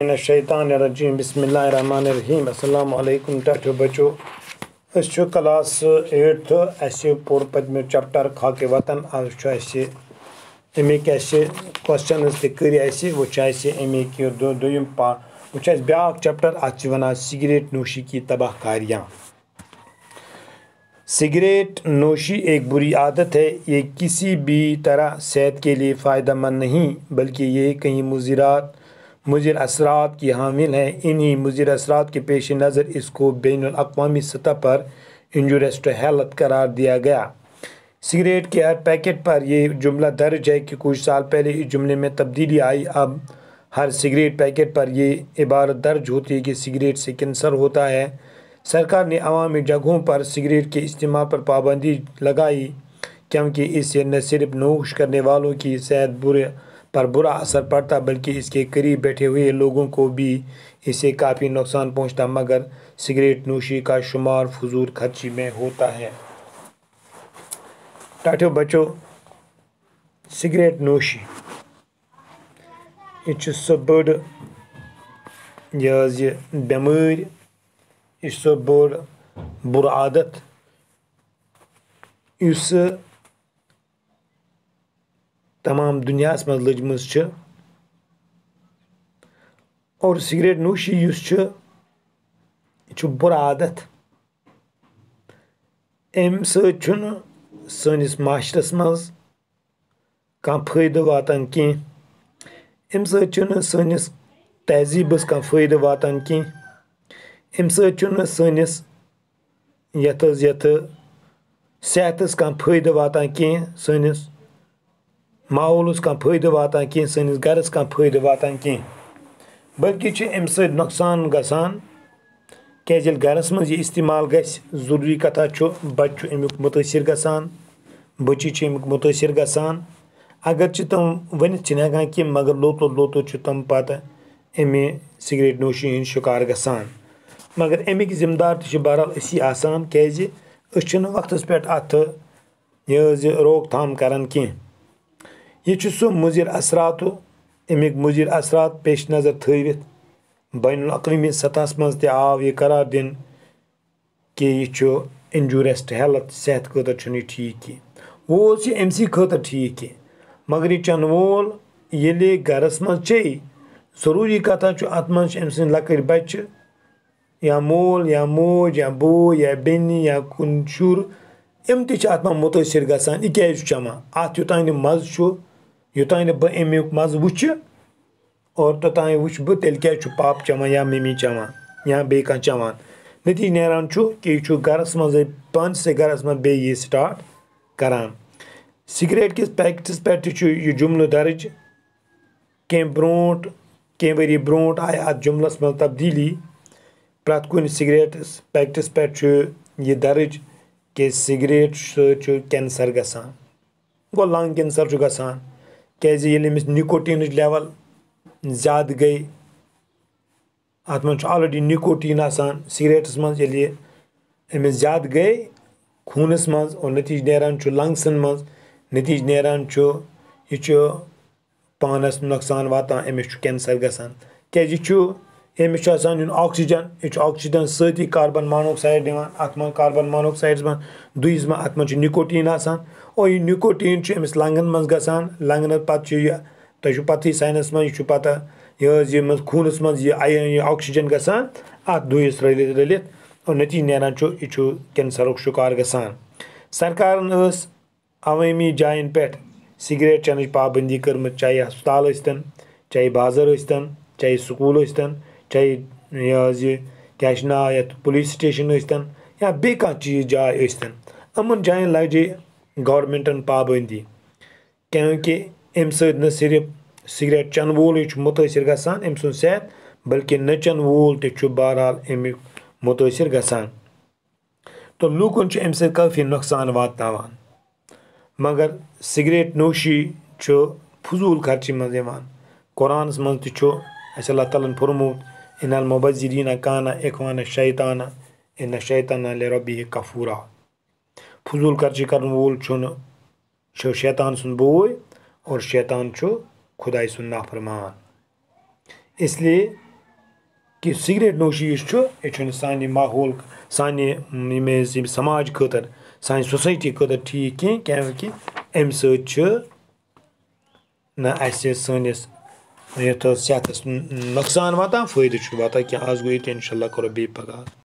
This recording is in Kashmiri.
शैतानिर्रजीम बिस्मिल्लाहिर्रहमानिर्रहीम अस्सलाम वालेकुम टाटो बच्चो क्लास 8th पोर पदमे चैप्टर खाके वतन आज अमिक क्वेश्चन तक वो अमिक दोम वो ब्या चैप्टर अत वन सिगरेट नोशी की तबाहकारियाँ। सिगरेट नोशी एक बुरी आदत है। ये किसी भी तरह सेहत के लिए फ़ायदेमंद नहीं बल्कि ये कई मुज़िर असरात की हामिल है। इन्हीं मुज़िर असरात के पेश नज़र इसको बैनुल अक़वामी सतह पर इंजूरियस टू हेल्थ करार दिया गया। सिगरेट के हर पैकेट पर यह जुमला दर्ज है कि कुछ साल पहले इस जुमले में तब्दीली आई। अब हर सिगरेट पैकेट पर यह इबारत दर्ज होती है कि सिगरेट से कैंसर होता है। सरकार ने अवामी जगहों पर सिगरेट के इस्तेमाल पर पाबंदी लगाई क्योंकि इससे न सिर्फ नोश करने वालों की सेहत पर बुरा असर पड़ता बल्कि इसके करीब बैठे हुए लोगों को भी इससे काफ़ी नुकसान पहुंचता। मगर सिगरेट नोशी का शुमार फजूल खर्ची में होता है। टाटो बच्चों, सिगरेट नोशी यह सो बड़ बेमार, यह सो बड़ बुर आदत इस तमाम दुनिया मज लजम और सिगरेट नोशी बुर आदत अम सनिस माशरस मज कह फ़ायदे वातान कह अम सनिस तहजीबस कह फ़ायदे वातान कह अम सनिस यथ सेहतस कह फ़ायदे वातान कह सनिस माहौलस कह फ़ायदे वातान कह सनिस गरस कह फ़ायदे वातान कह बल्कि अम नुकसान गसान क्या गरस मज यह इस्तेमाल गरूरी कथा बच्चे अमुक मुतासर गसान बच्ची अमुक मुतासर गसान अगर तम वन हेकान कि मगर लोतो तम पत अमे सिगरेट नोशी हंद शिकार गसान। मगर अमिक जिम्मेदार बहरहाल असी आसान क्या वक्त पे अत रोक थाम करान कह यह सो मुज़िर असरात अमिक मुज़िर असरात पेश नज़र थवित बैनुल अक़वामी सतह मज आव यह करार दिन कि यह इंजूरियस टू हेल्थ सेहत खतर ठीक कह वो अमसी खतर ठीक कह मगर यह चन वोल ये गरस मज चे जरूरी कथा अत मज अम सद लकट बच्चे या मोल या मोज या बोय या बेनी या कुन शुर अम तत मुतासर गसान यह क्या चमान अत योतान मज योतान बह अमुक मज वुच और तोतान वुच बह तेल क्या पाप चमान या मम्मी चमान या बे कह चमान नतीज नेरान कि यह गरस मज पानस गरस मज बे यह स्टार्ट करान। सिगरेट किस पैकेटस पे यह जुमल दर्ज कह वरी ब्रोट आय अत जुमलस मज तब्दीली प्रत कुन सिगरेट पैकेटस पे यह दर्ज कि सिगरेट कैंसर गसान गो लंग कैंसर गसान क्या अमिस निकोटीन लेवल ज़्यादा गई अत मज ऑलरेडी निकोटीन आसान सिगरेटस मज अमिस ज़्यादा गई खूनस मज और नतीज नेरान लंग्सन मज नतीज नेरान यह पानस नुकसान वातान अमिस कैंसर गसान क्या अमिस ऑक्सीजन यह ऑक्सीजन सती कार्बन मोनोक्साइड दिवान अत मज कार्बन मोनोक्साइड मज दुस अत मज निकोटीन आसान और यह निकोटीन अमिस लंगन मज गसान लंगन पे तुम पत साइंस मज यह पता यह खूनस मज यह ऑक्सीजन गसान अत दुस रलित और नतीज नेरान यह कैंसरुक शिकार गसान। सरकारन अवामी जायन पे सिगरेट चन पाबंदी कर्म चाहे हस्पताल यस्तन चाहे बाजार यस्तन चाहे स्कूल यस्तन चाहे क्या नाव ये पुलिस स्टेशन यस्तन या बे कह चीज़ जाय यस्तन अमन जायन लगे गवर्नमेंटन पाबंदी क्योंकि अम सद न सिर्फ सिगरेट चन वोल मुतासर गसान अम सुन सेहत बल्कि न चन वोल बहरहाल अमुक मुतासर गसान। तो लूकन अम सद काफ़ी नुकसान वातावान मगर सिगरेट नोशी फजूल खर्ची मज कुरानस मज अल्लाह ताला फरमोत इन्नल मुबज्जिरीन काना इख्वान शैताना इन्न शैताना लिरब्बिहि कफूरा फजूल खर्ची करन वोल शैतान सुन बोय और शैतान खुदाई सुन नाफरमान। इसलिए कि सिगरेट नोशी यह सानि माहौल सानि यम समाज खतर सानि सोसाइटी खतर ठीक कि अमि सैनिस सेहतस नुकसान वातान फायदे वातान कि आज गो ये इंशाल्लाह करो बे पगह।